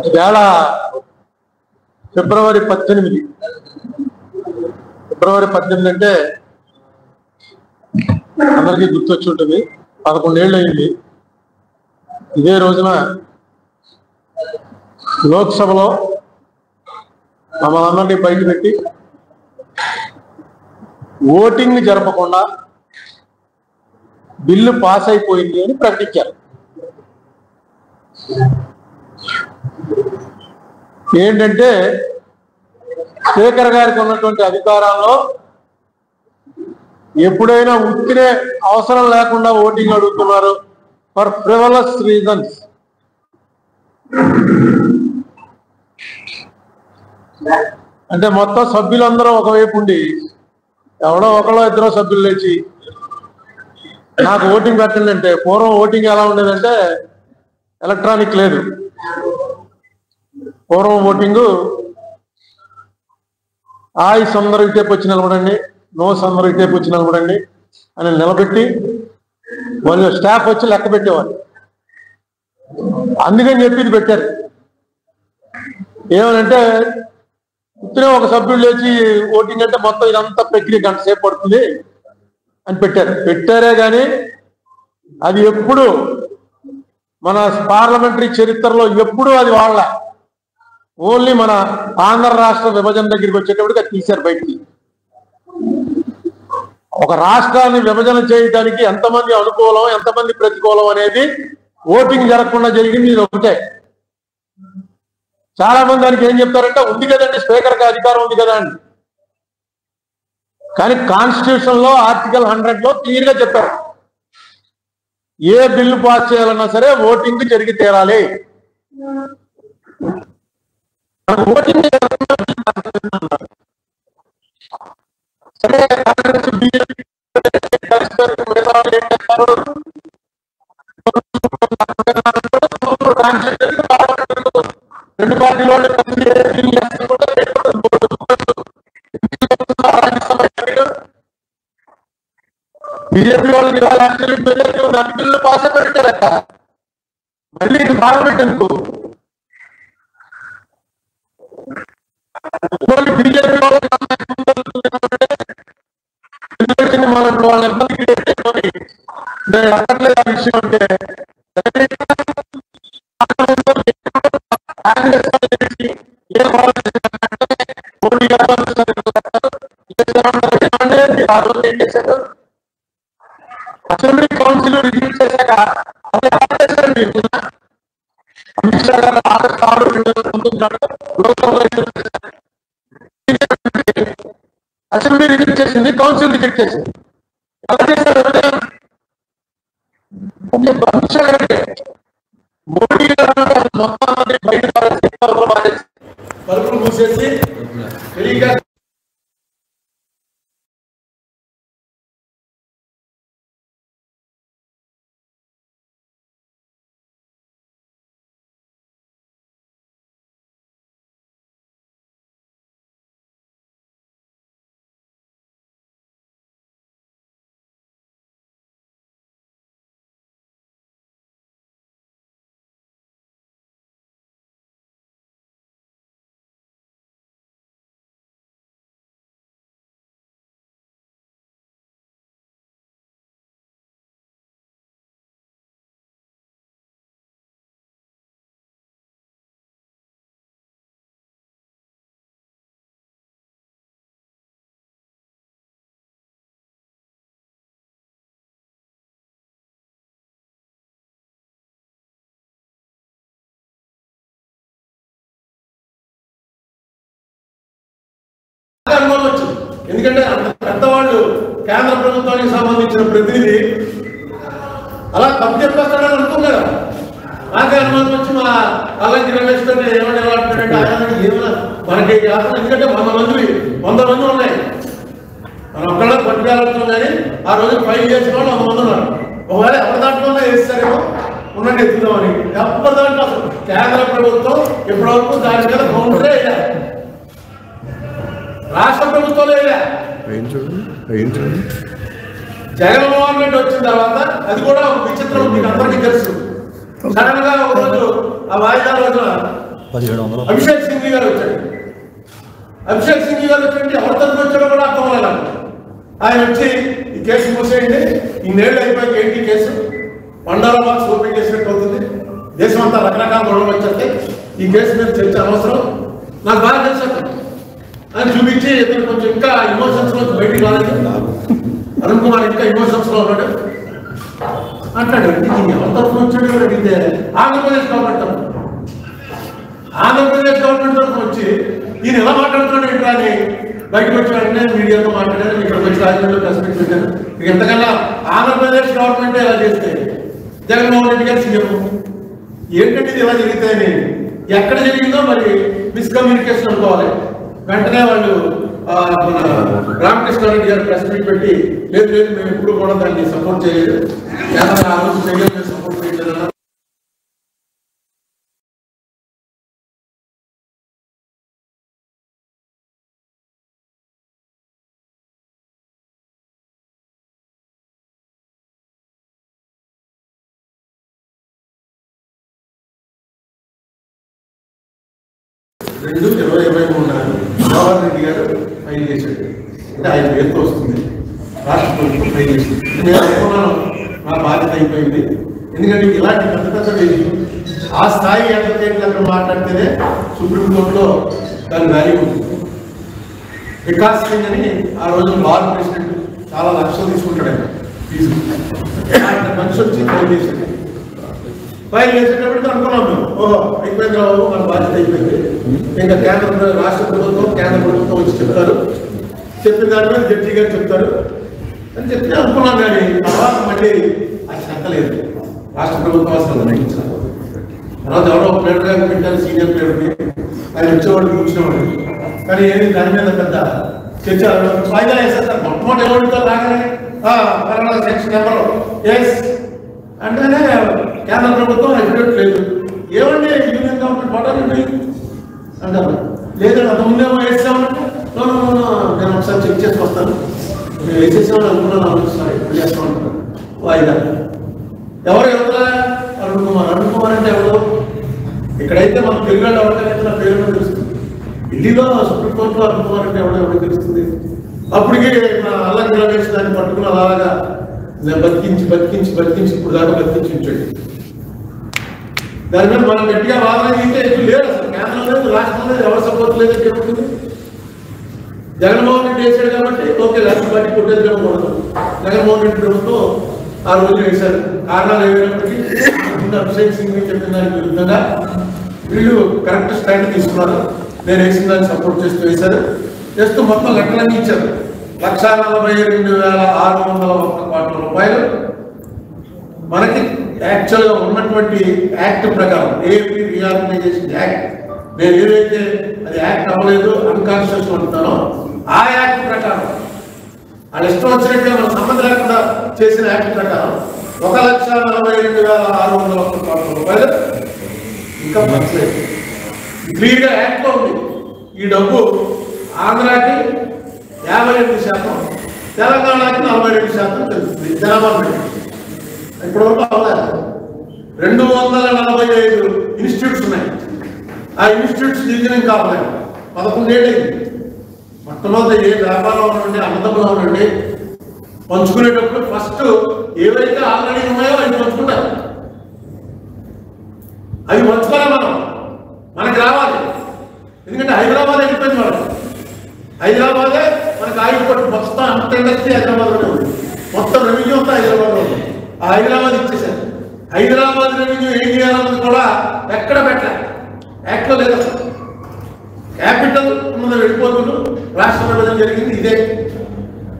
ఇవాళ ఫిబ్రవరి 18 అంటే అందరికీ గుర్తొచ్చి ఉంటుంది. 11 ఏళ్ళు అయింది. ఇదే రోజున లోక్సభలో మమ్మల్ని అందరినీ బయట పెట్టి ఓటింగ్ జరపకుండా బిల్లు పాస్ అయిపోయింది అని ప్రకటించారు. ఏంటంటే స్పీకర్ గారికి ఉన్నటువంటి అధికారాల్లో ఎప్పుడైనా ఉత్తినే అవసరం లేకుండా ఓటింగ్ అడుగుతున్నారు ఫర్ ఫ్రివలస్ రీజన్స్. అంటే మొత్తం సభ్యులందరూ ఒకవైపు ఉండి ఎవడో ఒకళ్ళో ఇద్దరు సభ్యులు లేచి నాకు ఓటింగ్ పెట్టండి అంటే, పూర్వం ఓటింగ్ ఎలా ఉండేదంటే ఎలక్ట్రానిక్ లేదు. పూర్వం ఓటింగు ఆయస్ అందరూ ఇటేపు వచ్చి నిలబడండి, నోస్ అందరూ ఇటేపు వచ్చి నిలబడండి అని నిలబెట్టి వాళ్ళు స్టాఫ్ వచ్చి లెక్క పెట్టేవాళ్ళు. అందుకని చెప్పి ఇది పెట్టారు. ఏమనంటే ఇతనే ఒక సభ్యుడు లేచి ఓటింగ్ అంటే మొత్తం ఇదంతా ప్రక్రియ గంట సేపు పడుతుంది అని పెట్టారే కానీ అది ఎప్పుడు మన పార్లమెంటరీ చరిత్రలో ఎప్పుడు అది వాళ్ళ ఓన్లీ మన ఆంధ్ర రాష్ట్ర విభజన దగ్గరికి వచ్చేటప్పటికి అది తీశారు బయటికి. ఒక రాష్ట్రాన్ని విభజన చేయడానికి ఎంతమంది అనుకూలం ఎంతమంది ప్రతికూలం అనేది ఓటింగ్ జరగకుండా జరిగింది ఇది ఒకటే. చాలా మంది దానికి ఏం చెప్తారంటే ఉంది కదండి స్పీకర్కి అధికారం ఉంది కదా అని. కానీ కాన్స్టిట్యూషన్ లో ఆర్టికల్ 100 క్లియర్ గా చెప్పారు ఏ బిల్లు పాస్ చేయాలన్నా సరే ఓటింగ్ జరిగి తీరాలి. ఓటింగ్ రెండు పార్టీలో బీజేపీ వాళ్ళకి దాని బిల్లు పాస్ పెట్టారట. మళ్ళీ ఇది పార్లమెంట్ ఎందుకు? బీజేపీ వాళ్ళకి వాళ్ళ ఇబ్బందికి అక్కర్లేదు ఆ విషయం అంటే అసెంబ్లీ కౌన్సిల్ రివ్యూ చేశాక అమిత్ షా గారు ఆగస్టు 6, 2019 అసెంబ్లీ రిజెక్ట్ చేసింది, కౌన్సిల్ రిజెక్ట్ చేసింది. ఎలా చేశారు? అమిత్ షా గారికి మోడీ గారు మొత్తం బయట తలుపులు మూసేసి అనుమానం వచ్చింది. ఎందుకంటే పెద్దవాళ్ళు కేంద్ర ప్రభుత్వానికి సంబంధించిన ప్రతినిధి అలా తప్పు చెప్పేస్తాడని అనుకున్నారు. నాకే అనుమానం వచ్చి మా అల్లంకి రమేష్ తోటి ఏమని ఏమంటాడంటే ఆయన ఏమైనా మనకి ఎందుకంటే 100 మంది ఉన్నాయి. మనం ఒక్కడ పట్టుకెళ్ళడం కానీ ఆ రోజు ఫైల్ చేసిన వాళ్ళు 100 మంది ఉన్నారు. ఒకవేళ ఎవరి దాంట్లోనే వేస్తారేమో ఉన్నట్టు ఎత్తుదామని ఎవరి దాంట్లో అసలు కేంద్ర ప్రభుత్వం ఇప్పటివరకు దాని మీద కౌంటరే వేయాలి. రాష్ట్ర ప్రభుత్వంలో జగన్మోహన్ రెడ్డి వచ్చిన తర్వాత అది కూడా ఒక విచిత్రం మీకు అందరికీ తెలుసు. సడన్ గా ఒక రోజు ఆ వాయిదా రోజున అభిషేక్ సింఘ్వి గారు వచ్చాడు. అభిషేక్ సింఘ్వి గారు వచ్చి ఎవరి తరఫున వచ్చాడో కూడా అర్థం అవ్వాలి. ఆయన వచ్చి ఈ కేసు మూసేయండి, ఇన్నేళ్ళు అయిపోయి ఏంటి కేసు, మండల బాక్స్ ఓపెన్ చేసినట్టు అవుతుంది, దేశం అంతా రకరకాల గొడవలు వచ్చేస్తే ఈ కేసు మీద చర్చ అవసరం, నాకు బాగా తెలుసు అని చూపించి ఇతను కొంచెం ఇంకా ఇమోషన్స్ లో బయటికి రాలేదు. అరుణ్ కుమార్ ఇంకా ఇమోషన్స్ లో ఉన్నాడు అంటాడు. ఎవరి తరఫున వచ్చాడు కూడా అడిగితే ఆంధ్రప్రదేశ్ గవర్నమెంట్ తరఫున వచ్చి ఈయన ఎలా మాట్లాడుతున్నాడు ఏంటి అని బయటకు వచ్చి వెంటనే మీడియాతో మాట్లాడారు. ఇక్కడికి వచ్చి రాజకీయాల్లో రెస్పెక్ట్ పెట్టారు. ఎంతకన్నా ఆంధ్రప్రదేశ్ గవర్నమెంట్ ఎలా చేస్తే జగన్మోహన్ రెడ్డి గారు సీఎం ఏంటంటే ఇది ఎలా జరిగితే ఎక్కడ జరిగిందో మరి మిస్కమ్యూనికేషన్ అనుకోవాలి. వెంటనే వాళ్ళు మన రామకృష్ణారెడ్డి గారు ప్రెస్ మీట్ పెట్టి లేదు లేదు మేము ఎప్పుడు కూడా దాన్ని సపోర్ట్ చేయలేదు, ఆ రోజు చేయలేదు, సపోర్ట్ చేయలేదు. జనవరి 2023 జవహర్ రెడ్డి గారు ఫైల్ చేశాడు. అంటే ఆయన పేరుతో వస్తుంది, రాష్ట్ర ప్రభుత్వం ఫైల్ చేసింది. నేను అనుకున్నాను నా బాధ్యత అయిపోయింది. ఎందుకంటే ఇలాంటి పెద్ద పెద్ద వేదిక ఆ స్థాయి అడ్వకేట్లు అక్కడ మాట్లాడితేనే సుప్రీంకోర్టులో దాని వాల్యూ ఉంటుంది. వికాస్ సింగ్ అని ఆ రోజు లార్డ్ ప్రెసిడెంట్ చాలా లక్షలు తీసుకుంటాడు ఆయన ఫీజు. ఆయన మనిషి వచ్చి ఫైల్ చేశాడు. ఫైల్ చేసేటప్పటికి అనుకున్నాం మేము అయిపోయింది రావు, మన బాధ్యత అయిపోయింది, ఇంకా రాష్ట్ర ప్రభుత్వం కేంద్ర ప్రభుత్వం వచ్చి చెప్తారు, చెప్పిన దాని మీద జడ్జి గారు చెప్తారు అని చెప్తే అనుకున్నాం. కానీ తర్వాత మళ్ళీ అది చెక్కలేదు, రాష్ట్ర ప్రభుత్వం అసలు నిర్ణయించారు. తర్వాత ఎవరో ప్లేటర్ గారు పెట్టారు, సీనియర్ ప్లేటర్ని, ఆయన వచ్చేవాడు కూర్చునేవాడు. కానీ ఏమి దాని మీద పెద్ద చర్చ వాయిదా వేస్తారు. మొట్టమొదటి ఎవరితో రాగానే సెక్షన్ నెంబర్ ఎస్ అంటేనే కేంద్ర ప్రభుత్వం అఫిడవిట్ లేదు. ఏమంటే యూనియన్ గవర్నమెంట్ పడాలండి అంటారు. లేదంటే అంత ముందేమో వేసామంటే నేను ఒకసారి చెక్ చేసి వస్తాను, నేను వేసేసామని అనుకున్నాను, ఆలోచిస్తాను ఇప్పుడు చేస్తామంటారు. వాయిదా ఎవరు ఎవరా అరుణ్ కుమార్. అరుణ్ కుమార్ అంటే ఎవరు? ఇక్కడైతే మన తెలుగులో ఎవరికైతే నా పేరు మీద తెలుస్తుంది, ఢిల్లీలో సుప్రీంకోర్టులో అరుణ్ కుమార్ అంటే ఎవరికి తెలుస్తుంది. అప్పటికి నా అల్లకి రమేష్ దాన్ని పట్టుకుని అలాగా బతికించి ఇప్పుడు దాకా బతికించి ఉంచాడు. దాని మీద మనం గట్టిగా వాదన చేస్తే ఎక్కువ లేదు, అసలు కేంద్రం లేదు, రాష్ట్రం లేదు, ఎవరు సపోర్ట్ లేదు చెప్పుకుంది. జగన్మోహన్ రెడ్డి వేసాడు కాబట్టి ఓకే, రాష్ట్ర పార్టీ కొట్టేది కూడదు. జగన్మోహన్ రెడ్డి ప్రభుత్వం ఆ రోజు వేశారు. కారణాలు ఏమైనప్పటికీ అభిషేక్ సింగ్ చెప్పిన దానికి విరుద్ధంగా వీళ్ళు కరెక్ట్ స్టాండ్ తీసుకున్నారు. నేను వేసిన దాన్ని సపోర్ట్ చేస్తూ వేశారు. చేస్తూ మొత్తం లెక్కలన్నీ ఇచ్చారు. 1,42,601 కోట్ల రూపాయలు మనకి యాక్చువల్గా ఉన్నటువంటి యాక్ట్ ప్రకారం, ఏపీ రీఆర్గనైజేషన్ యాక్ట్, నేను ఏదైతే అది యాక్ట్ అవ్వలేదు అన్కాన్స్టిట్యూషన్ అంటున్నానో ఆ యాక్ట్ ప్రకారం, వాళ్ళు ఇష్టం వచ్చినట్టుగా మన సంబంధం లేకుండా చేసిన యాక్ట్ ప్రకారం 1,42,601 కోట్ల రూపాయలు ఇంకా పంచలేదు. క్లియర్గా యాక్ట్లో ఉంది. ఈ డబ్బు ఆంధ్రాకి 52%, తెలంగాణకి 42% తెలుస్తుంది జనాభా. ఇప్పుడు వరకు అవ్వలేదు. 245 ఇన్స్టిట్యూట్స్ ఉన్నాయి. ఆ ఇన్స్టిట్యూట్స్ డిజైనింగ్ కావాలి. 11 ఏళ్ళైంది. మొట్టమొదటి ఏ వ్యాపారం ఉండండి, అన్నదమ్ములో ఉండండి, పంచుకునేటప్పుడు ఫస్ట్ ఏవైతే ఆల్రెడీ ఉన్నాయో అవి పంచుకుంటారు. అవి పంచుకోవాలి మనకి రావాలి. ఎందుకంటే హైదరాబాద్ వెళ్ళిపోయింది మనం. హైదరాబాదే మనకి ఆయుధ పట్టు మొత్తం అంత ఇండస్ట్రీ హైదరాబాద్లోనే ఉంది. మొత్తం రెవెన్యూ అంతా హైదరాబాద్లో ఉంది. ఆ హైదరాబాద్ ఇచ్చేసారు. హైదరాబాద్ రెవెన్యూ ఏం చేయాలన్నది కూడా ఎక్కడ పెట్టాలి, యాక్ట్లో లేదు. క్యాపిటల్ ఉన్నది వెళ్ళిపోతున్నారు. రాష్ట్ర విభజన జరిగింది ఇదే.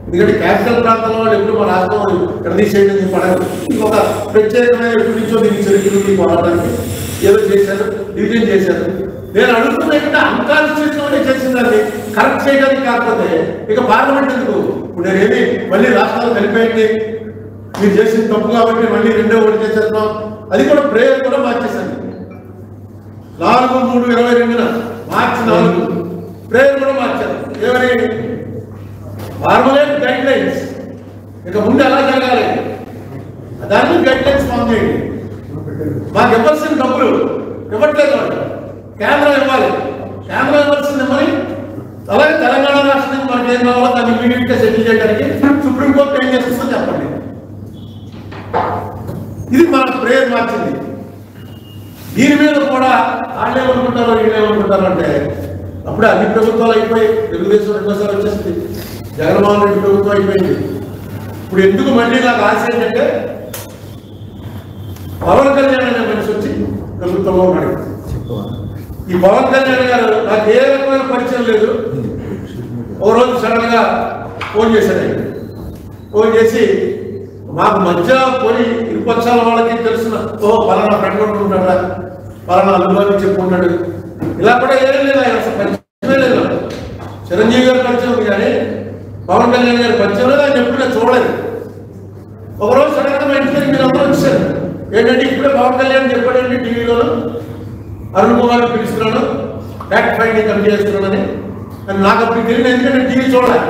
ఎందుకంటే క్యాపిటల్ ప్రాంతంలో వాళ్ళు ఎప్పుడు మా రాష్ట్రం ఇక్కడ తీసేయడం పడదు. ఇంకొక ప్రత్యేకమైన ఎప్పటి నుంచో దీనికి చరిత్రకి పోరాటానికి ఏదో చేశారు, డివిజన్ చేశారు. నేను అడుగుతున్నా ఏంటంటే అన్కాన్స్టిట్యూషనల్ చేసిందని కరెక్ట్ చేయడానికి కాకపోతే ఇక పార్లమెంట్ ఎందుకు? ఇప్పుడు నేనేమి మళ్ళీ రాష్ట్రాలు కలిపేయండి, మీరు చేసిన తప్పు కాబట్టి మళ్ళీ రెండో ఓటు చేసేస్తున్నాం. అది కూడా ప్రేయర్ కూడా మార్చేశాను. 4/3/22 మార్చి 4 ప్రేయర్ కూడా మార్చారు. ఏమని? ఫార్ములేట్ గైడ్ లైన్స్, ఇక ముందు ఎలా జరగాలి దాన్ని గైడ్ లైన్స్ ఫామ్ చేయండి. మా మాకు ఇవ్వాల్సిన డబ్బులు ఇవ్వట్లేదు వాళ్ళు. కేంద్రం ఇవ్వాలి, కేంద్రం ఇవ్వాల్సింది ఇవ్వాలి. అలాగే తెలంగాణ రాష్ట్రానికి మనకి ఏం కావాలో దాన్ని ఇమీడియట్గా సెటిల్ చేయడానికి సుప్రీంకోర్టు ఏం చేస్తుందో చెప్పండి. ఇది మన ప్రేయర్ మార్చింది. దీని మీద కూడా వాళ్ళేమనుకుంటారో వీళ్ళేమనుకుంటారో అంటే అప్పుడే అన్ని ప్రభుత్వాలు అయిపోయి తెలుగుదేశం రెండోసారి వచ్చేసింది, జగన్మోహన్ రెడ్డి ప్రభుత్వం అయిపోయింది. ఇప్పుడు ఎందుకు మళ్ళీ నాకు ఆశ ఏంటంటే పవన్ కళ్యాణ్ అనే మనిషి వచ్చి ప్రభుత్వంలో ఉన్నాడు. ఈ పవన్ కళ్యాణ్ గారు నాకు ఏ రకమైన పరిచయం లేదు. ఒక రోజు సడన్ గా ఫోన్ చేశాడు. ఫోన్ చేసి మాకు మధ్య పోయి ఇరుపక్షాల వాళ్ళకి తెలిసిన పలానా ఫ్రెండ్ ఉంటున్నాడా, పలానా అనుభవాన్ని చెప్పుకుంటాడు, ఇలా కూడా ఏం లేదు. ఆయన అసలు పరిచయమే లేదు. చిరంజీవి గారు పరిచయం ఉంది కానీ పవన్ కళ్యాణ్ గారి పరిచయం లేదు. ఆయన ఎప్పుడు నేను చూడలేదు. ఒకరోజు సడన్ గా మా ఇంటికి మీరు అందరూ వచ్చారు. ఏంటంటే ఇప్పుడే పవన్ కళ్యాణ్ చెప్పాడండి టీవీలో అరుణ్ కుమార్ పిలుస్తున్నాను, ఫ్యాక్ట్ ఫైండింగ్ కమిటీ చేస్తున్నానని. నాకు అప్పుడు తెలియదు, ఎందుకంటే టీవీ చూడాలి.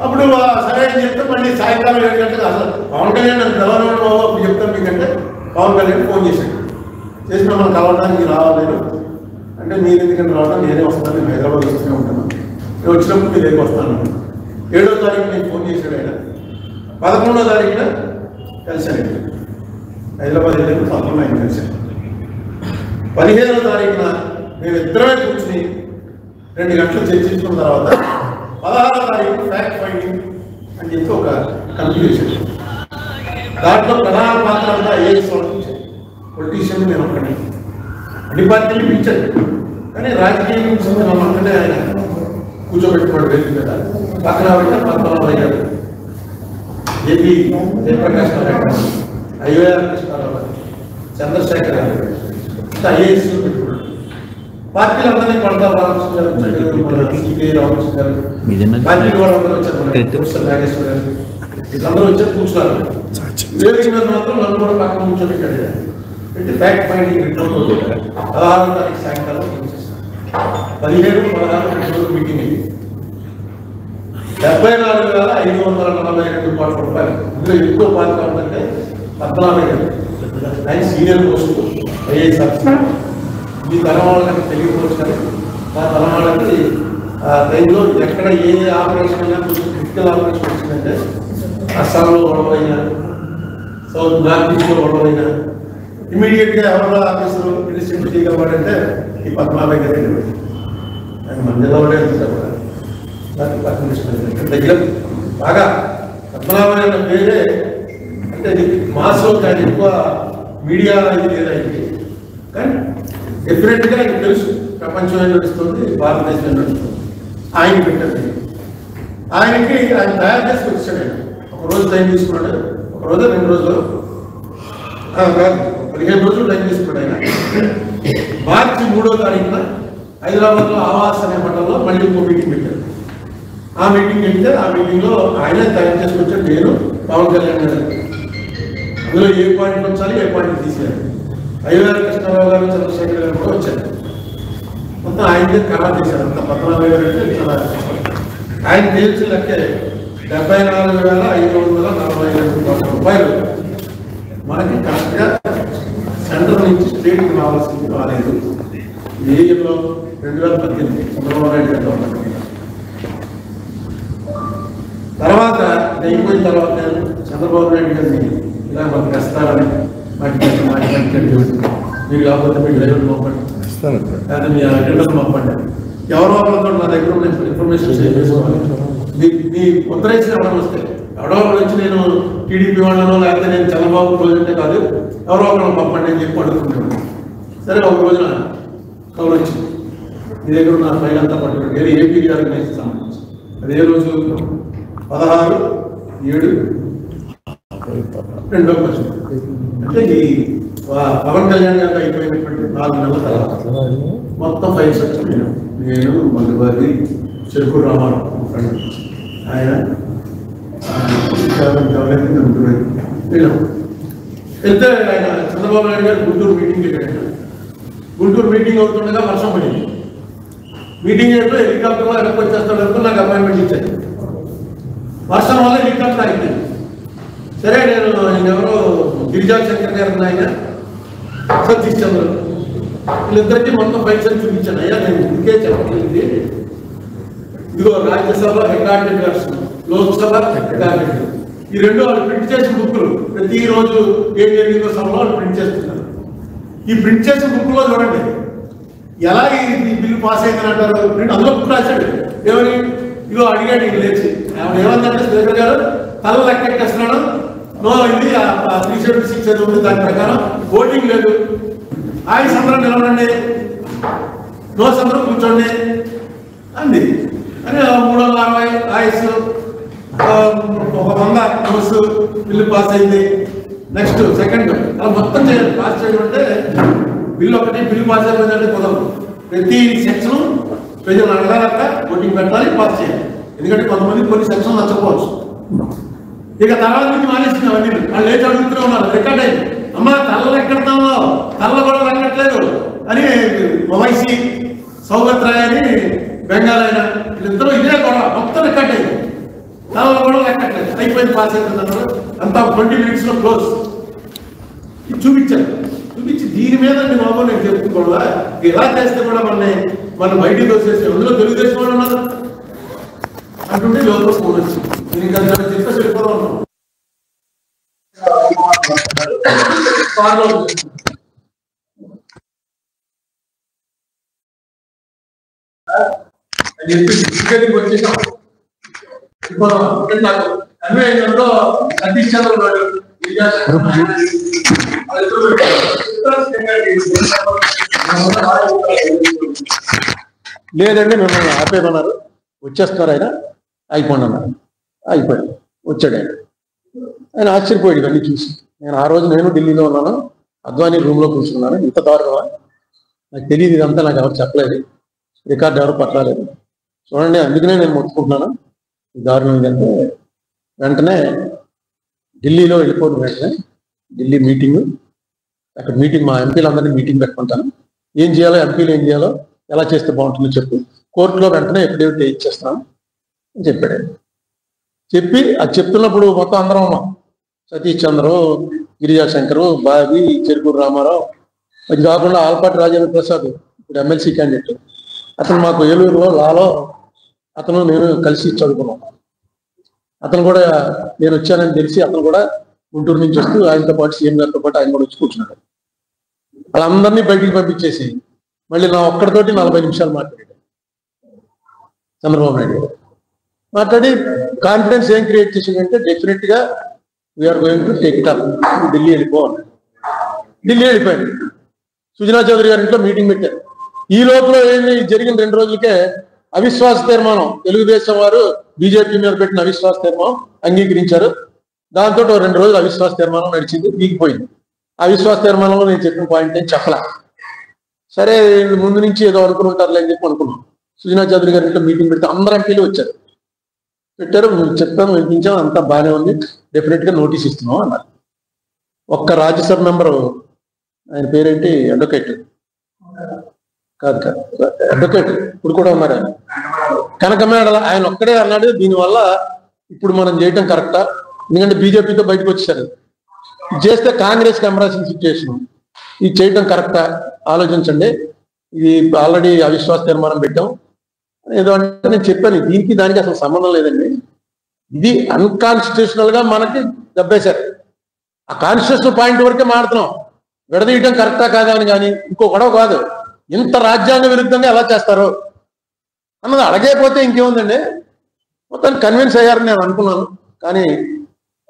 అప్పుడు సరే అని చెప్తే మళ్ళీ సాయంకాలం 7 గంటలకు అసలు పవన్ కళ్యాణ్ నన్ను తెలవడం బాబు అప్పుడు చెప్తాను మీకంటే పవన్ కళ్యాణ్ ఫోన్ చేశాడు. చేసి మమ్మల్ని కలవడానికి రావాలి అంటే మీరు ఎందుకంటే రావడం నేనే వస్తాను, నేను హైదరాబాద్ వస్తూనే ఉంటాను, నేను వచ్చినప్పుడు మీరు ఏం వస్తాను. 7వ తారీఖు నేను ఫోన్ చేశాడు ఆయన. 11వ తారీఖున కలిశాను, హైదరాబాద్ వెళ్ళాను. 11 ఆయన కలిశాను. 15వ తారీఖున మేము ఇద్దరమే కూర్చుని 2 గంటలు చర్చించుకున్న తర్వాత 16వ తారీఖు ఫ్యాక్ట్ ఫైండింగ్ అని చెప్పి ఒక కమిటీ వేశాడు. దాంట్లో ప్రధాన పాత్ర అంతా ఐఏఎస్ వాళ్ళు, పొలిటీషియన్ నేను ఒక్కడే, అన్ని పార్టీలు పిలిచాడు. కానీ రాజకీయం నుంచి మనం అక్కడే ఆయన కూర్చోబెట్టుకోవడం లేదు కదా. పక్కన పద్మనాభయ్య గారు, ఏపీ జయప్రకాష్ నారాయణ, ఐఓఆర్ కృష్ణారావు గారు, చంద్రశేఖర్ గారు, ఐఏఎస్ పెట్టుకున్నాడు. పార్టీలు అందరినీ పడతారు. రామకృష్ణ గారు, రామకృష్ణ గారు, పార్టీలు వాళ్ళందరూ వచ్చారు. ప్రొఫెసర్ నాగేశ్వర గారు అందరూ వచ్చారు, కూర్చున్నారు. వేదిక మీద మాత్రం నన్ను కూడా పక్కన కూర్చోబెట్టాడు. పెట్టి ఫ్యాక్ట్ ఫైండింగ్ రిపోర్ట్ 16వ తారీఖు సాయంకాలం 17, 16 మీటింగ్ అయింది. 74,542 కోట్ల రూపాయలు. ఇందులో ఎక్కువ పాత్ర ఉందంటే పద్మనాభయ్య గారు. ఆయన సీనియర్ పోస్టు ఐఏఎస్ ఆఫీసర్. ఈ తరం వాళ్ళకి తెలియకపోవచ్చు కానీ ఆ తరం వాళ్ళకి ఆ టైంలో ఎక్కడ ఏ ఆపరేషన్ అయినా కొంచెం క్రిటికల్ ఆపరేషన్ వచ్చిందంటే అస్సాంలో గొడవైనా, సౌత్ నార్త్ ఈస్ట్లో గొడవైనా ఇమీడియట్గా ఎవరో ఆఫీసర్ డిస్ట్రిబ్యూట్ చేయగలవాడంటే ఈ పద్మనాభయ్య గారు. ఆయన మధ్యలో దగ్గర బాగా పద్మనాభయ్య అన్న పేరే అంటే మాస్లో కానీ ఎక్కువ మీడియా ఇది లేదా ఇది, కానీ డెఫినెట్గా ఆయనకు తెలుసు ప్రపంచం ఏం నడుస్తుంది, భారతదేశం ఏం నడుస్తుంది. ఆయన పెట్టారు. ఆయనకి ఆయన తయారు చేసి వచ్చాడు. ఆయన ఒకరోజు టైం తీసుకున్నాడు, ఒకరోజు 2 రోజులు కాదు 15 రోజులు టైం తీసుకున్నాడు. ఆయన మార్చి 3వ తారీఖున హైదరాబాద్లో ఆవాస్ అనే మండలంలో మళ్ళీ ఇంకో మీటింగ్ పెట్టారు. ఆ మీటింగ్ వెళ్తే ఆ మీటింగ్లో ఆయన తయారు చేసుకొచ్చాడు, నేను పవన్ కళ్యాణ్ గారు. అందులో ఏ పాయింట్ ఉంచాలి, ఏ పాయింట్ తీసేయాలి. ఐఓఆర్ కృష్ణారావు గారు, చంద్రశేఖర్ గారు కూడా వచ్చారు. మొత్తం ఆయనకే ఖరాబ్ చేశారు. అంత పద్మనాభయ్య గారు అంటే చాలా ఆయన తేల్చి లెక్కే 74,542 కోట్ల రూపాయలు మనకి కరెక్ట్గా సెంటర్ నుంచి స్టేట్కి రావాల్సింది రాలేదు. ఏ ఇయర్లో 2018 చంద్రబాబు నాయుడు గారు తర్వాత అయిపోయిన తర్వాత నేను చంద్రబాబు నాయుడు గారిని ఇలా మాకు తెస్తారని మీరు కాకపోతే మీకు డ్రైవర్ పంపండి, లేదా మీ అటెండర్ పంపండి, ఎవరో ఒకరితో నా దగ్గర ఉన్న ఇన్ఫర్మేషన్ షేర్ చేసుకోవాలి. మీ ఉత్తరేసిన ఎవరో వస్తే ఎవడో ఒకరు వచ్చి నేను టీడీపీ వాళ్ళనో లేకపోతే నేను చంద్రబాబు రోజంటే కాదు ఎవరో ఒకరు పంపండి అని చెప్పి అడుగుతున్నాను. సరే ఒక రోజున కవర్ వచ్చింది, మీ దగ్గర ఉన్న ఫైల్ అంతా పట్టుకోండి, వేరే ఏపీ గారికి సంబంధించి. అదే రోజు 16/7/2018 అంటే ఈ పవన్ కళ్యాణ్ గారికి అయిపోయినటువంటి 4 నెలల తర్వాత మొత్తం ఫైల్స్ వచ్చాను. నేను మధుబారి, చెరుకు రామారావు ఆయన వెళ్తే ఆయన చంద్రబాబు నాయుడు గారు గుంటూరు మీటింగ్కి వెళ్ళాడు. గుంటూరు మీటింగ్ అవుతుండగా వర్షం పడింది. మీటింగ్ ఏంటో హెలికాప్టర్లో వెనక్కి వచ్చేస్తాడు, నాకు అపాయింట్మెంట్ ఇచ్చాడు. వర్షం వల్ల హెలికాప్టర్ అయిపోయింది. సరే నేను ఎవరో గిరిజా శంకర్ గారు ఆయన సతీష్ చంద్ర వీళ్ళిద్దరికీ మొత్తం పైసలు చూపించాను. అయ్యా నేను ఇందుకే చెప్పట్లేదు, ఇదిగో Rajya Sabha recorded version, Lok Sabha recorded, ఈ రెండు వాళ్ళు ప్రింట్ చేసిన బుక్లు ప్రతిరోజు ఏం జరిగిందో సభలో వాళ్ళు ప్రింట్ చేస్తున్నారు. ఈ ప్రింట్ చేసిన బుక్లో చూడండి ఎలా ఈ బిల్లు పాస్ అయిందని అంటారు. ప్రింట్ అందులో బుక్ రాశాడు ఎవరి ఇదిగో అడిగాడు ఇది లేచి ఏమందంటే స్పీకర్ గారు తల లెక్కెట్టేస్తున్నాడు, నో ఇది 376 అని ఉంది, దాని ప్రకారం ఓటింగ్ లేదు, ఆయుష్ అందరం నిలబడండి, నోస్ అందరూ కూర్చోండి అంది అని 360 ఆయుష్ 100 నోస్ బిల్లు పాస్ అయింది. నెక్స్ట్ సెకండ్ అలా మొత్తం చేయాలి. పాస్ చేయడం అంటే బిల్లు ఒకటి బిల్లు పాస్ అయిపోయిందంటే కుదరదు. ప్రతి సెక్షన్ ప్రజలు అడగాలక ఓటింగ్ పెట్టాలి, పాస్ చేయాలి. ఎందుకంటే కొంతమంది కొన్ని సెక్షన్ నచ్చకపోవచ్చు. ఇక తర్వాత నుంచి మానేసింది అవన్నీ. వాళ్ళు లేచి అడుగుతూనే ఉన్నారు, రికార్డ్ అయింది, అమ్మ తల్ల ఎక్కడతామో తల్ల కూడా లెక్కట్లేదు అని ఓవైసీ సౌగత్ రాయ్ అని బెంగాల్ అయినా వీళ్ళిద్దరూ ఇదే కూడా మొత్తం రికార్డ్ అయింది, తల్ల కూడా లెక్కట్లేదు, అయిపోయింది పాస్ అయిపోయింది అన్నారు. అంతా 20 minutes క్లోజ్. ఇది చూపించారు. చూపించి దీని మీద బాబు నేను చెప్పుకోవా ఇలా చేస్తే కూడా మన బయటికి వచ్చేసి అందులో తెలుగుదేశం వాళ్ళు ఉన్నారు అంటుంటే లోపల ఫోన్ వచ్చింది. నేను ఇంకా చెప్పేసి వెళ్ళిపోతా ఉన్నాను. వచ్చేసాం నాకు అన్వయంలో సతీష్ చంద్ర గారు లేదండి మిమ్మల్ని ఆపేమన్నారు, వచ్చేస్తున్నారు ఆయన, అయిపోండి అన్నారు. అయిపోయాడు, వచ్చాడు ఆయన ఆశ్చర్యపోయాడు ఇవన్నీ చూసి. నేను ఆ రోజు నేను ఢిల్లీలో ఉన్నాను, అద్వానీ రూమ్లో కూర్చున్నాను. ఇంత దారుణమా నాకు తెలియదు, ఇదంతా నాకు ఎవరు చెప్పలేదు, రికార్డు ఎవరు పట్టలేదు. చూడండి అందుకనే నేను మొత్తుకుంటున్నాను. ఈ దారుణం ఏంటంటే వెంటనే ఢిల్లీలో వెళ్ళిపోయిన వెంటనే ఢిల్లీ మీటింగ్, అక్కడ మీటింగ్ మా ఎంపీలందరినీ మీటింగ్ పెట్టుకుంటాను. ఏం చేయాలో, ఎంపీలు ఏం చేయాలో, ఎలా చేస్తే బాగుంటుందో చెప్పు, కోర్టులో వెంటనే ఎఫిడేవిట్ ఇచ్చేస్తాను అని చెప్పాడు. చెప్పి అది చెప్తున్నప్పుడు మొత్తం అందరం ఉన్నాం, సతీష్ చంద్రు, గిరిజాశంకరు, బాబీ, చెరుకూరు రామారావు, అది కాకుండా ఆల్పాటి రాజేంద్ర ప్రసాద్ ఇప్పుడు ఎమ్మెల్సీ క్యాండిడేట్, అతను మాకు ఏలూరులో లాలో అతను నేను కలిసి చదువుకున్నాం. అతను కూడా నేను వచ్చానని తెలిసి అతను కూడా గుంటూరు నుంచి వస్తూ ఆయనతో పాటు సీఎం గారితో పాటు ఆయన కూడా వచ్చి కూర్చున్నాడు. వాళ్ళందరినీ బయటికి పంపించేసి మళ్ళీ నా ఒక్కడితోటి 40 నిమిషాలు మాట్లాడాడు చంద్రబాబు నాయుడు గారు. మాట్లాడి కాన్ఫిడెన్స్ ఏం క్రియేట్ చేసిందంటే డెఫినెట్ గా we are going to take it up, Delhi వెళ్ళిపోవాలి. ఢిల్లీ వెళ్ళిపోయాడు. సుజనా చౌదరి గారి ఇంట్లో మీటింగ్ పెట్టారు. ఈ లోపల ఏంటి జరిగిన 2 రోజులకే అవిశ్వాస తీర్మానం, తెలుగుదేశం వారు బీజేపీ మీద పెట్టిన అవిశ్వాస తీర్మానం అంగీకరించారు. దాంతో 2 రోజులు అవిశ్వాస తీర్మానం నడిచింది, వీగిపోయింది. అవిశ్వాస తీర్మానంలో నేను చెప్పిన పాయింట్ ఏం చెప్పలా. సరే ముందు నుంచి ఏదో అనుకుని ఉంటారులే అని చెప్పి అనుకున్నాం. సుజనా చౌదరి గారి ఇంట్లో మీటింగ్ పెడితే అందరూ ఎంపీలు వచ్చారు, పెట్టారు, చెప్పాము, వినిపించాం, అంతా బాగానే ఉంది, డెఫినెట్ గా నోటీస్ ఇస్తున్నాం అన్నారు. ఒక్క రాజ్యసభ మెంబరు, ఆయన పేరేంటి, అడ్వకేట్ కాదు అడ్వకేట్ ఇప్పుడు కూడా ఉన్నారు ఆయన, కనకమేడల, ఆయన ఒక్కడే అన్నాడు దీనివల్ల ఇప్పుడు మనం చేయటం కరెక్టా, ఎందుకంటే బీజేపీతో బయటకు వచ్చేసారు, చేస్తే కాంగ్రెస్కి ఎంబరాసింగ్ సిచ్యుయేషన్, ఇది చేయటం కరెక్టా ఆలోచించండి, ఇది ఆల్రెడీ అవిశ్వాస తీర్మానం పెట్టాం ఏదో అంటే నేను చెప్పాను. దీనికి దానికి అసలు సంబంధం లేదండి, ఇది అన్కాన్స్టిట్యూషనల్ గా మనకి దెబ్బేశారు. ఆ కాన్స్టిట్యూషనల్ పాయింట్ వరకే మాడుతున్నాం, విడదీయటం కరెక్టా కాదా అని. కానీ ఇంకో గొడవ కాదు, ఇంత రాజ్యాంగ విరుద్ధంగా ఎలా చేస్తారు అన్నది అడగైపోతే ఇంకేముందండి. మొత్తం కన్విన్స్ అయ్యారని నేను అనుకున్నాను, కానీ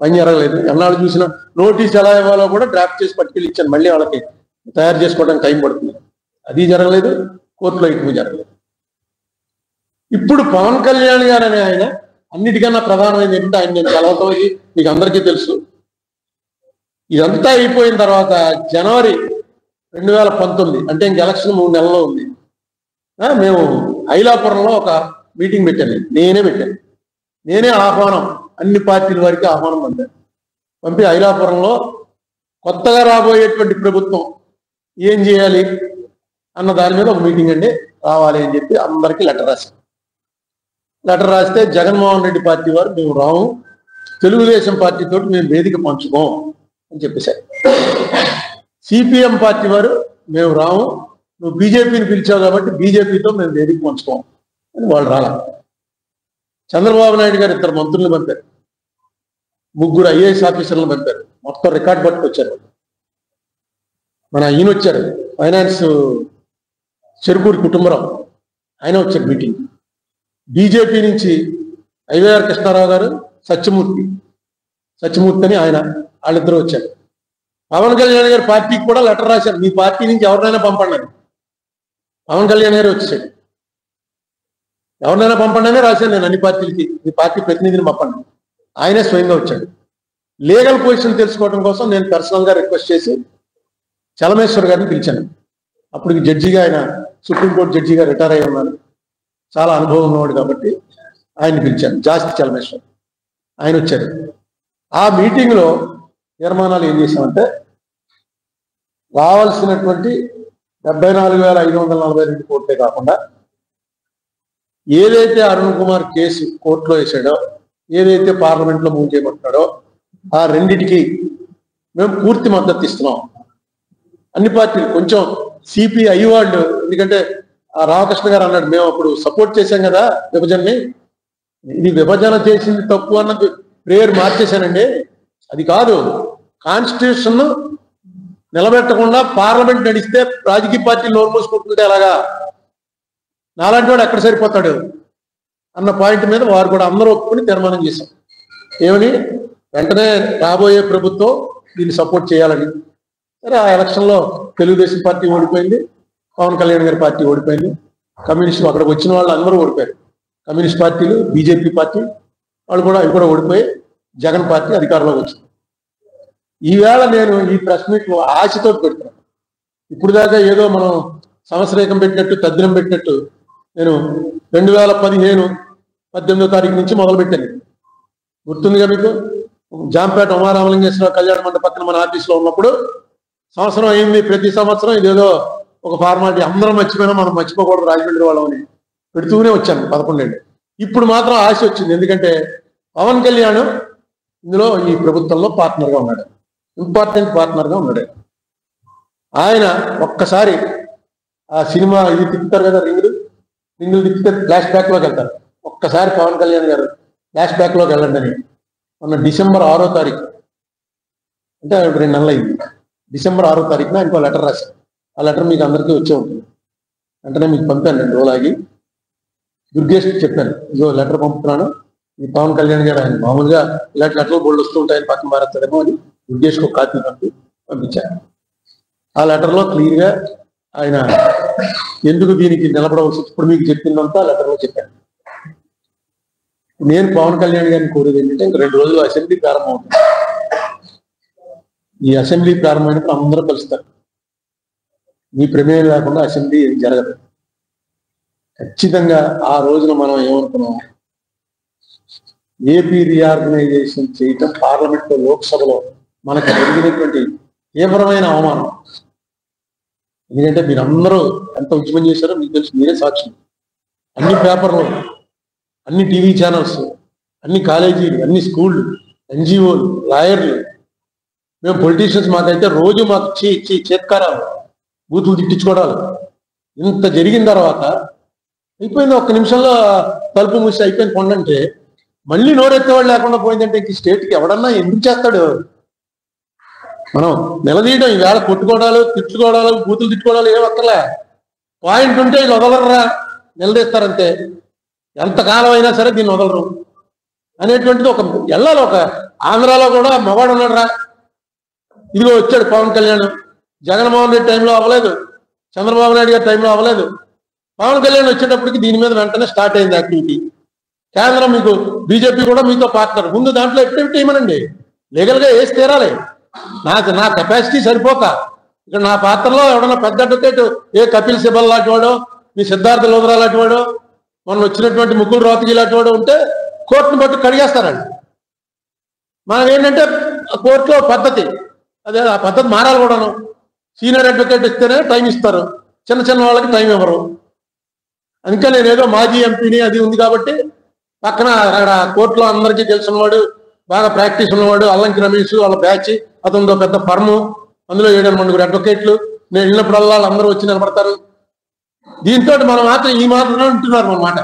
పని జరగలేదు. ఎన్నాళ్ళు చూసినా నోటీస్ ఎలా ఇవ్వాలో కూడా డ్రాఫ్ట్ చేసి పట్టుకెళ్ళి ఇచ్చాను, మళ్ళీ వాళ్ళకి తయారు చేసుకోవడానికి టైం పడుతుంది, అది జరగలేదు. కోర్టులో ఇటు జరగలేదు. ఇప్పుడు పవన్ కళ్యాణ్ గారు అనే ఆయన అన్నిటికన్నా ప్రధానమైనది ఏంటంటే ఆయన నేను కలవటం మీకు అందరికీ తెలుసు. ఇదంతా అయిపోయిన తర్వాత జనవరి 2019 అంటే ఇంక ఎలక్షన్ 3 నెలల్లో ఉంది. మేము ఐలాపురంలో ఒక మీటింగ్ పెట్టాను, నేనే ఆహ్వానం, అన్ని పార్టీల వారికి ఆహ్వానం పంపి ఐలాపురంలో కొత్తగా రాబోయేటువంటి ప్రభుత్వం ఏం చేయాలి అన్న దాని మీద ఒక మీటింగ్ అండి, రావాలి అని చెప్పి అందరికీ లెటర్ రాస్తే జగన్మోహన్ రెడ్డి పార్టీ వారు మేము రాము, తెలుగుదేశం పార్టీతో మేము వేదిక పంచుకోం అని చెప్పేశారు. సిపిఎం పార్టీ వారు మేము రాము, నువ్వు బీజేపీని పిలిచావు కాబట్టి బీజేపీతో మేము వేదిక పంచుకోం అని వాళ్ళు రాలా. చంద్రబాబు నాయుడు గారు 2 మంత్రులను పంపారు, 3 ఐఏఎస్ ఆఫీసర్లను పంపారు, మొత్తం రికార్డు పట్టుకొచ్చారు. మన ఈయన వచ్చారు, ఫైనాన్స్ చెరుకూరి కుటుంబరావు, ఆయన వచ్చారు మీటింగ్. బీజేపీ నుంచి ఐవైఆర్ కృష్ణారావు గారు, సత్యమూర్తి అని ఆయన, వాళ్ళిద్దరూ వచ్చారు. పవన్ కళ్యాణ్ గారి పార్టీకి కూడా లెటర్ రాశారు, మీ పార్టీ నుంచి ఎవరినైనా పంపండి అని. పవన్ కళ్యాణ్ గారు వచ్చాడు, ఎవరినైనా పంపండి అనే రాశాను నేను అన్ని పార్టీలకి, మీ పార్టీ ప్రతినిధిని పంపండి. ఆయనే స్వయంగా వచ్చాడు. లీగల్ పొజిషన్ తెలుసుకోవడం కోసం నేను పర్సనల్గా రిక్వెస్ట్ చేసి చలమేశ్వర్ గారిని పిలిచాను. అప్పుడు జడ్జిగా ఆయన సుప్రీంకోర్టు జడ్జిగా రిటైర్ అయి ఉన్నారు, చాలా అనుభవం ఉన్నవాడు కాబట్టి ఆయన్ని పిలిచాను, జాస్తి చలమేశ్వర్. ఆయన వచ్చారు. ఆ మీటింగ్లో తీర్మానాలు ఏం చేశామంటే, రావాల్సినటువంటి 74,542 కోట్లే కాకుండా ఏదైతే అరుణ్ కుమార్ కేసు కోర్టులో వేసాడో, ఏదైతే పార్లమెంట్లో మూవ్ చేయమంటున్నాడో ఆ రెండిటికి మేము పూర్తి మద్దతు ఇస్తున్నాం. అన్ని పార్టీలు కొంచెం సిపిఐ వాళ్ళు, ఎందుకంటే ఆ రామకృష్ణ గారు అన్నాడు, మేము అప్పుడు సపోర్ట్ చేశాం కదా విభజనని, ఇది విభజన చేసింది తప్పు అన్నది ప్రేయర్ మార్చేశానండి. అది కాదు, కాన్స్టిట్యూషన్ నిలబెట్టకుండా పార్లమెంట్ నడిస్తే రాజకీయ పార్టీలు నోరు మూసుకుంటుంటే ఎలాగా, నాలాంటి వాడు ఎక్కడ సరిపోతాడు అన్న పాయింట్ మీద వారు కూడా అందరూ ఒప్పుకుని తీర్మానం చేశాం. ఏమని, వెంటనే రాబోయే ప్రభుత్వం దీన్ని సపోర్ట్ చేయాలని. సరే, ఆ ఎలక్షన్లో తెలుగుదేశం పార్టీ ఓడిపోయింది, పవన్ కళ్యాణ్ గారి పార్టీ ఓడిపోయింది, కమ్యూనిస్టు అక్కడికి వచ్చిన వాళ్ళు అందరూ ఓడిపోయారు. కమ్యూనిస్ట్ పార్టీలు, బీజేపీ పార్టీ వాళ్ళు కూడా, అవి కూడా ఓడిపోయి జగన్ పార్టీ అధికారంలోకి వచ్చింది. ఈవేళ నేను ఈ ప్రెస్ మీట్ ఆశతో పెడుతున్నాను. ఇప్పుడు దాకా ఏదో మనం సంవత్సరేకం పెట్టినట్టు, తద్దినం పెట్టినట్టు నేను 2015 18వ తారీఖు నుంచి మొదలుపెట్టాను. గుర్తుందిగా మీకు, జాంపేట ఉమారామలింగేశ్వర కళ్యాణ మండపం పక్కన మన ఆఫీస్లో ఉన్నప్పుడు సంవత్సరం అయింది. ప్రతి సంవత్సరం ఇదేదో ఒక ఫార్మాలిటీ, అందరం మర్చిపోయినా మనం మర్చిపోకూడదు రాజమండ్రి వాళ్ళని పెడుతూనే వచ్చాను 11 ఏళ్ళు. ఇప్పుడు మాత్రం ఆశ వచ్చింది, ఎందుకంటే పవన్ కళ్యాణ్ ఇందులో ఈ ప్రభుత్వంలో పార్ట్నర్గా ఉన్నాడు, ఇంపార్టెంట్ పార్ట్నర్గా ఉన్నాడు. ఆయన ఒక్కసారి ఆ సినిమా ఇది తిప్పుతారు కదా, రింగులు తిప్పితే ఫ్లాష్ బ్యాక్లోకి వెళ్తారు. ఒక్కసారి పవన్ కళ్యాణ్ గారు ఫ్లాష్ బ్యాక్లోకి వెళ్ళండి అని మొన్న డిసెంబర్ 6వ తారీఖు, అంటే 2 నెలలు అయింది, డిసెంబర్ 6వ తారీఖున ఇంకో లెటర్ రాశారు. ఆ లెటర్ మీకు అందరికీ వచ్చే ఉంటుంది, వెంటనే మీకు పంపాను. 2 రోజులు ఆగి దుర్గేష్ చెప్పాను, ఇదో లెటర్ పంపుతున్నాను, ఈ పవన్ కళ్యాణ్ గారు, ఆయన మామూలుగా ఇలాంటి లెటర్లు బోల్డ్ వస్తూ ఉంటాయని పక్కన మారేస్తాడేమో అని దుర్గేష్కి ఒక కాపీ పంపించారు. ఆ లెటర్లో క్లియర్గా ఆయన ఎందుకు దీనికి నిలబడవలసి, ఇప్పుడు మీకు చెప్పిందంతా లెటర్లో చెప్పాను. నేను పవన్ కళ్యాణ్ గారిని కోరేది ఏంటంటే, ఇంక 2 రోజులు అసెంబ్లీ ప్రారంభం అవుతుంది. ఈ అసెంబ్లీ ప్రారంభమైనప్పుడు అందరూ కలుస్తారు, మీ ప్రమేయం లేకుండా అసెంబ్లీ జరగదు. ఖచ్చితంగా ఆ రోజున మనం ఏమనుకున్నాం, ఏపీ రీఆర్గనైజేషన్ చేయటం పార్లమెంట్లో, లోక్సభలో మనకు జరిగినటువంటి తీవ్రమైన అవమానం. ఎందుకంటే మీరందరూ ఎంత ఉద్యమం చేశారో మీకు తెలుసు, మీరే సాక్షి. అన్ని పేపర్లు, అన్ని టీవీ ఛానల్స్, అన్ని కాలేజీలు, అన్ని స్కూళ్ళు, ఎన్జిఓలు, లాయర్లు, మేము పొలిటీషియన్స్, మాకైతే రోజు మాకు చేత్కారాలు, బూతులు తిట్టించుకోవడాలు. ఇంత జరిగిన తర్వాత అయిపోయింది, 1 నిమిషంలో తలుపు మూసి అయిపోయింది కొండంటే, మళ్ళీ నోరెత్తేవాళ్ళు లేకుండా పోయిందంటే ఇంక స్టేట్కి ఎవడన్నా ఎందుకు చేస్తాడు? మనం నిలదీయడం, ఈవేళ కొట్టుకోవడాలు, తిట్టుకోవడాలు, బూతులు తిట్టుకోవడాలు ఏం అక్కర్లే, పాయింట్ ఉంటే ఇది వదలరా, నిలదీస్తారంతే. ఎంతకాలం అయినా సరే దీన్ని వదలరు అనేటువంటిది ఒక వెళ్ళాలి. ఒక ఆంధ్రాలో కూడా మగవాడు ఉన్నాడు రా, ఇదిగో వచ్చాడు పవన్ కళ్యాణ్. జగన్మోహన్ రెడ్డి టైంలో అవ్వలేదు, చంద్రబాబు నాయుడు గారి టైంలో అవ్వలేదు. పవన్ కళ్యాణ్ వచ్చేటప్పటికి దీని మీద వెంటనే స్టార్ట్ అయింది యాక్టివిటీ. కేంద్రం మీకు, బీజేపీ కూడా మీతో పార్ట్నర్. ముందు దాంట్లో ఎఫెక్టివిటీ ఏమనండి, లీగల్గా వేసి తీరాలి. నా కెపాసిటీ సరిపోక ఇక్కడ నా పాత్రలో ఎవడన్నా పెద్ద అడ్వకేట్, ఏ కపిల్ సిబల్ లాంటి వాడు, మీ సిద్ధార్థ లోదరా లాంటి వాడు, మొన్న వచ్చినటువంటి ముకుల్ రోహత్గి లాంటి వాడు ఉంటే కోర్టును బట్టి కడిగేస్తారండి. మనం ఏంటంటే కోర్టులో పద్ధతి, అదే ఆ పద్ధతి మారాలి కూడాను. సీనియర్ అడ్వకేట్ ఇస్తేనే టైం ఇస్తారు, చిన్న వాళ్ళకి టైం ఇవ్వరు. అందుకే నేను ఏదో మాజీ ఎంపీని అది ఉంది కాబట్టి పక్కన అక్కడ కోర్టులో అందరికీ తెలిసినవాడు, బాగా ప్రాక్టీస్ ఉన్నవాడు, అల్లంకి రమేష్ వాళ్ళ బ్యాచ్, అతనితో పెద్ద ఫర్ము, అందులో 7-8 అడ్వకేట్లు. నేను వెళ్ళినప్పుడల్లా అందరూ వచ్చి నిలబడతారు. దీంతో మనం మాత్రం ఈ మాత్రమే ఉంటున్నారు అన్నమాట.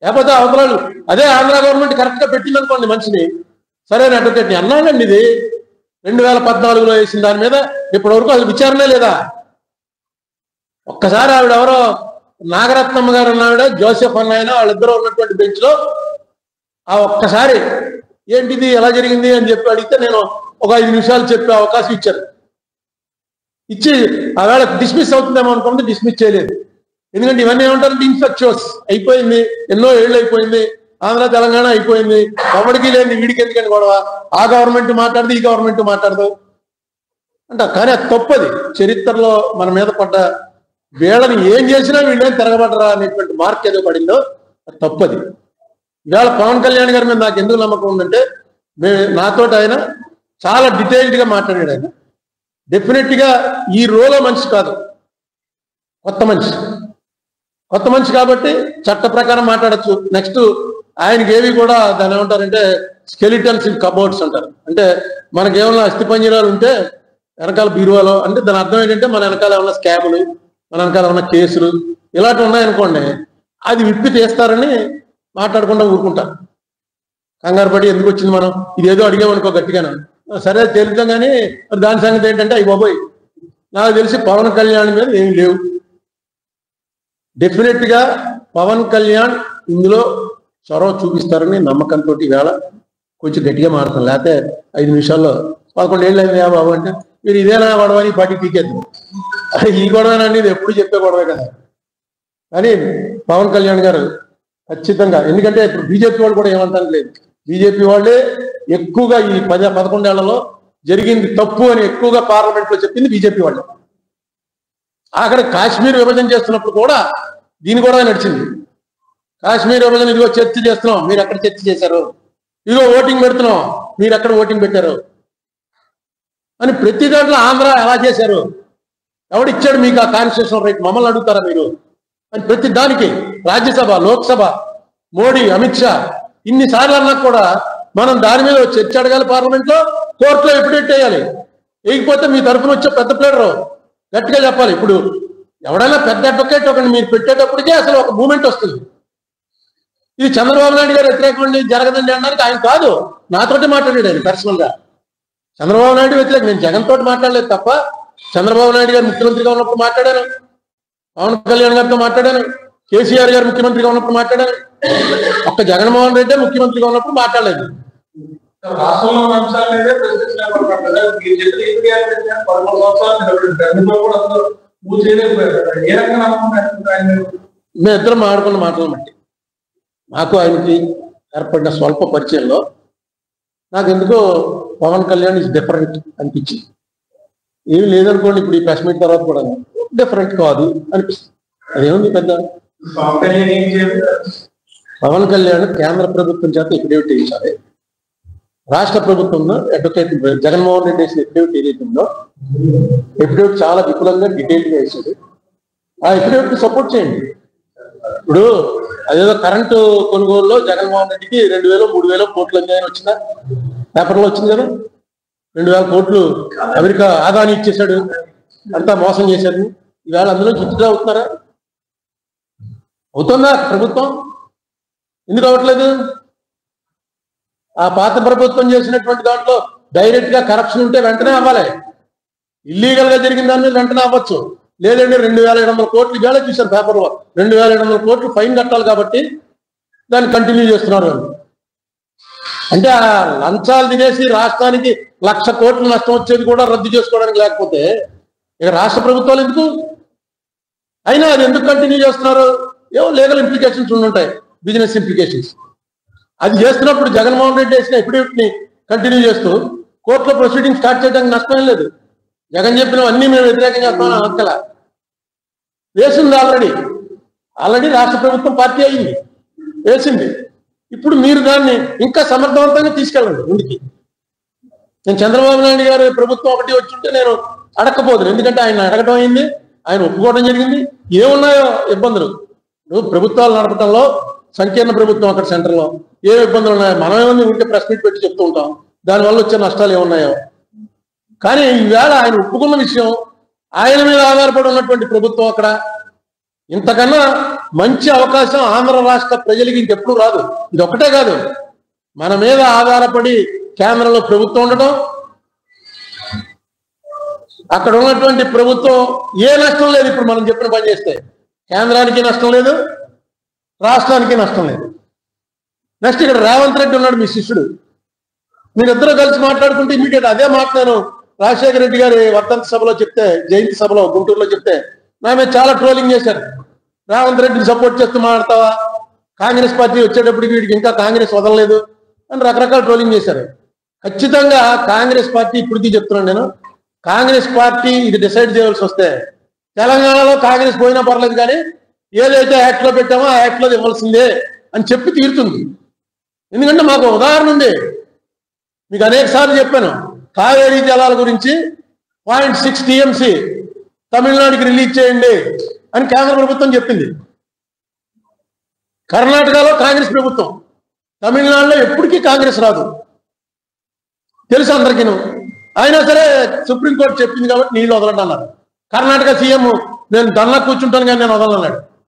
లేకపోతే అవతలాలు అదే ఆంధ్ర గవర్నమెంట్ కరెక్ట్గా పెట్టిందనుకోండి మనిషిని, సరైన అడ్వకేట్ని అన్నాడండి. ఇది 2014లో వేసిన దాని మీద ఇప్పటివరకు అసలు విచారణే లేదా. ఒక్కసారి ఆవిడ ఎవరో నాగరత్నమ్మ గారు అన్నావిడ, జోసెఫ్ అన్నాయన, వాళ్ళిద్దరూ ఉన్నటువంటి బెంచ్ లో ఆ ఒక్కసారి ఏంటిది ఎలా జరిగింది అని చెప్పి అడిగితే నేను ఒక 5 నిమిషాలు చెప్పే అవకాశం ఇచ్చారు. ఇచ్చి ఆవేళ డిస్మిస్ అవుతుందేమో అనుకుంటే డిస్మిస్ చేయలేదు. ఎందుకంటే ఇవన్నీ ఏమంటారంటే ఇన్ఫెక్చువస్ అయిపోయింది, ఎన్నో ఏళ్ళు అయిపోయింది, ఆంధ్ర తెలంగాణ అయిపోయింది, ఎవరికి లేని వీడికి ఎందుకని గొడవ, ఆ గవర్నమెంట్ మాట్లాడదు ఈ గవర్నమెంట్ మాట్లాడదు అంట. కానీ అది తప్పది. చరిత్రలో మన మీద పడ్డ వీళ్ళని ఏం చేసినా వీళ్ళేం తిరగబడరా అనేటువంటి మార్క్ ఏదో పడిందో అది తప్పది. ఇవాళ పవన్ కళ్యాణ్ గారి మీద నాకు ఎందుకు నమ్మకం ఉందంటే, నాతో ఆయన చాలా డీటెయిల్డ్గా మాట్లాడాడు. ఆయన డెఫినెట్గా ఈ రోలో మనిషి కాదు, కొత్త మనిషి కాబట్టి చట్ట ప్రకారం మాట్లాడచ్చు. నెక్స్ట్ ఆయనకి ఏవి కూడా దాని ఏమంటారంటే స్కెలిటన్స్ ఇన్ కబోర్డ్స్ అంటారు. అంటే మనకేమన్నా అస్థిపంజరాలు ఉంటే వెనకాల బీరువాలో, అంటే దాని అర్థం ఏంటంటే మన వెనకాల ఏమన్నా స్కాములు, మన వెనకాల ఏమన్నా కేసులు ఇలాంటివి ఉన్నాయనుకోండి, అది విప్పి తీస్తారని మాట్లాడకుండా ఊరుకుంటారు. కంగారు పడి ఎందుకు వచ్చింది మనం ఇదేదో అడిగామనుకో గట్టిగానే, సరే తెలుద్దాం. కానీ దాని సంగతి ఏంటంటే అయ్యి బాబోయ్ నాకు తెలిసి పవన్ కళ్యాణ్ మీద ఏమి లేవు. డెఫినెట్గా పవన్ కళ్యాణ్ ఇందులో చొరవ చూపిస్తారని నమ్మకంతో వేళ కొంచెం గట్టిగా మారుతాం. లేకపోతే 5 నిమిషాల్లో 11 ఏళ్ళు అయింది బాబు అంటే మీరు ఇదేనా గొడవ అని పార్టీ పీకేద్దాం. ఈ గొడవనండి ఇది ఎప్పుడు చెప్పే గొడవే కదా. కానీ పవన్ కళ్యాణ్ గారు ఖచ్చితంగా, ఎందుకంటే ఇప్పుడు బీజేపీ వాళ్ళు కూడా ఏమంటారు లేదు, బీజేపీ వాళ్ళే ఎక్కువగా ఈ 10-11 ఏళ్లలో జరిగింది తప్పు అని ఎక్కువగా పార్లమెంట్ లో చెప్పింది బీజేపీ వాళ్ళు. అక్కడ కాశ్మీర్ విభజన చేస్తున్నప్పుడు కూడా దీని కూడా నడిచింది. కాశ్మీర్ విభజన ఇదిగో చర్చ చేస్తున్నాం, మీరు ఎక్కడ చర్చ చేశారు, ఇదిగో ఓటింగ్ పెడుతున్నాం, మీరు ఎక్కడ ఓటింగ్ పెట్టారు అని ప్రతి దాంట్లో ఆంధ్ర ఎలా చేశారు, ఎవడిచ్చాడు మీకు ఆ కాన్స్టిట్యూషనల్ రైట్, మమ్మల్ని అడుగుతారా మీరు అని ప్రతి దానికి రాజ్యసభ, లోక్సభ, మోడీ, అమిత్ షా ఇన్నిసార్లు అన్నా కూడా మనం దాని మీద చర్చ అడగాలి పార్లమెంట్లో, కోర్టులో ఎప్పుడెట్ వేయాలి. వేయకపోతే మీ తరఫున వచ్చే పెద్ద ప్లేడరు గట్టిగా చెప్పాలి. ఇప్పుడు ఎవడైనా పెద్ద అడ్వకేట్ ఒకటి మీరు పెట్టేటప్పటికే అసలు ఒక మూమెంట్ వస్తుంది. ఇది చంద్రబాబు నాయుడు గారు వ్యతిరేకంగా జరగదండి అనడానికి ఆయన కాదు, నాతోటి మాట్లాడాడు ఆయన పర్సనల్ గా. చంద్రబాబు నాయుడు వ్యతిరేకం, నేను జగన్ తోటి మాట్లాడలేదు తప్ప చంద్రబాబు నాయుడు గారు ముఖ్యమంత్రిగా ఉన్నప్పుడు మాట్లాడాను, పవన్ కళ్యాణ్ గారితో మాట్లాడాను, కేసీఆర్ గారు ముఖ్యమంత్రిగా ఉన్నప్పుడు మాట్లాడాను, ఒక్క జగన్మోహన్ రెడ్డి ముఖ్యమంత్రిగా ఉన్నప్పుడు మాట్లాడలేదు. రాష్ట్రంలో అంశాల మీదే మేము ఇద్దరం ఆడుకున్న మాటలు బట్టి నాకు ఆయనకి ఏర్పడిన స్వల్ప పరిచయంలో నాకు ఎందుకో పవన్ కళ్యాణ్ ఇస్ డిఫరెంట్ అనిపించింది. ఏమి లేదనుకోండి, ఇప్పుడు ఈ ప్రెస్ మీట్ తర్వాత కూడా డిఫరెంట్ కాదు అనిపిస్తుంది. అదేముంది పెద్ద. పవన్ కళ్యాణ్ కేంద్ర ప్రభుత్వం చేత ఎఫిడేవిట్ వేయించాలి, రాష్ట్ర ప్రభుత్వం అడ్వకేట్ జగన్మోహన్ రెడ్డి వేసిన ఎఫిడేవిట్ ఏదైతే ఉందో ఎఫిడేవిట్ చాలా విపులంగా డీటెయిల్గా వేసాడు. ఆ ఎఫిడేవిట్ సపోర్ట్ చేయండి. ఇప్పుడు అదేదో కరెంటు కొనుగోలులో జగన్మోహన్ రెడ్డికి 2,000-3,000 కోట్లు అని వచ్చిందా, పేపర్లో వచ్చింది కదా. 2,000 కోట్లు అమెరికా ఆదాని ఇచ్చేశాడు, అంతా మోసం చేశాడు. ఈవేళ అందులో విత్డ్రా అవుతున్నారా? అవుతుందా ప్రభుత్వం? ఎందుకు అవ్వట్లేదు? ఆ పాత ప్రభుత్వం చేసినటువంటి దాంట్లో డైరెక్ట్ గా కరప్షన్ ఉంటే వెంటనే అవ్వాలి, ఇల్లీగల్ గా జరిగిన దాని మీద వెంటనే అవ్వచ్చు. లేదండి 2,700 కోట్లు ఇవాళ చూశారు పేపర్లో, 2,700 కోట్లు ఫైన్ కట్టాలి కాబట్టి దాన్ని కంటిన్యూ చేస్తున్నారు. అంటే ఆ లంచాలు తినేసి రాష్ట్రానికి 1,00,000 కోట్లు నష్టం వచ్చేది కూడా రద్దు చేసుకోవడానికి లేకపోతే ఇక రాష్ట్ర ప్రభుత్వాలు ఎందుకు? అయినా అది ఎందుకు కంటిన్యూ చేస్తున్నారు? ఏవో లీగల్ ఇంప్లికేషన్స్ ఉండుంటాయి, బిజినెస్ ఇంప్లికేషన్స్. అది చేస్తున్నప్పుడు జగన్మోహన్ రెడ్డి వేసిన ఎఫిడేవిట్ ని కంటిన్యూ చేస్తూ కోర్టులో ప్రొసీడింగ్ స్టార్ట్ చేయడానికి నష్టం లేదు. జగన్ చెప్పినవన్నీ మేము వ్యతిరేకం చేస్తామని అంతలా వేసింది. ఆల్రెడీ రాష్ట్ర ప్రభుత్వం పార్టీ అయింది, వేసింది. ఇప్పుడు మీరు దాన్ని ఇంకా సమర్థవంతంగా తీసుకెళ్ళండి ముందుకి. నేను చంద్రబాబు నాయుడు గారు ప్రభుత్వం ఒకటి వచ్చుంటే నేను అడగకపోదును, ఎందుకంటే ఆయన అడగడం అయింది, ఆయన ఒప్పుకోవడం జరిగింది. ఏమున్నాయో ఇబ్బందులు, ప్రభుత్వాలు నడపడంలో సంకీర్ణ ప్రభుత్వం అక్కడ సెంటర్లో ఏ ఇబ్బందులు ఉన్నాయో మనమేమో ఉంటే ప్రెస్ మీట్ పెట్టి చెప్తూ ఉంటాం, దానివల్ల వచ్చే నష్టాలు ఏమున్నాయో కానీ ఈవేళ ఆయన ఒప్పుకున్న విషయం, ఆయన మీద ఆధారపడి ఉన్నటువంటి ప్రభుత్వం అక్కడ, ఇంతకన్నా మంచి అవకాశం ఆంధ్ర రాష్ట్ర ప్రజలకి ఇంకెప్పుడు రాదు. ఇది ఒక్కటే కాదు, మన మీద ఆధారపడి కేంద్రంలో ప్రభుత్వం ఉండటం, అక్కడ ఉన్నటువంటి ప్రభుత్వం ఏ నష్టం లేదు. ఇప్పుడు మనం చెప్పిన పని చేస్తే కేంద్రానికి నష్టం లేదు, రాష్ట్రానికి నష్టం లేదు. నెక్స్ట్ ఇక్కడ రేవంత్ రెడ్డి ఉన్నాడు, మీ శిష్యుడు. మీరిద్దరూ కలిసి మాట్లాడుకుంటే ఇమీడియట్ అదే మాట నేను రాజశేఖర రెడ్డి గారి వర్ధంతి సభలో చెప్తే, జయంతి సభలో గుంటూరులో చెప్తే నా మీద చాలా ట్రోలింగ్ చేశారు. రేవంత్ రెడ్డిని సపోర్ట్ చేస్తూ మాట్లాడతావా, కాంగ్రెస్ పార్టీ వచ్చేటప్పటికి వీడికి ఇంకా కాంగ్రెస్ వదలలేదు అని రకరకాల ట్రోలింగ్ చేశారు. ఖచ్చితంగా కాంగ్రెస్ పార్టీ ఇప్పటికీ చెప్తున్నాను నేను, కాంగ్రెస్ పార్టీ ఇది డిసైడ్ చేయవలసి వస్తే తెలంగాణలో కాంగ్రెస్ పోయినా పర్లేదు, కానీ ఏదైతే యాక్ట్లో పెట్టామో ఆ యాక్ట్లో ఇవ్వాల్సిందే అని చెప్పి తీరుతుంది. ఎందుకంటే మాకు ఉదాహరణ ఉంది, మీకు అనేక సార్లు చెప్పాను. కావేరీ జలాల గురించి 0.6 TMC తమిళనాడుకి రిలీజ్ చేయండి అని కేంద్ర ప్రభుత్వం చెప్పింది. కర్ణాటకలో కాంగ్రెస్ ప్రభుత్వం, తమిళనాడులో ఎప్పటికీ కాంగ్రెస్ రాదు, తెలుసు అందరికీ. అయినా సరే సుప్రీంకోర్టు చెప్పింది కాబట్టి నీళ్ళు వదలండి అన్నారు. కర్ణాటక సీఎం నేను దన్నా కూర్చుంటాను కానీ నేను వదలన్నాడు.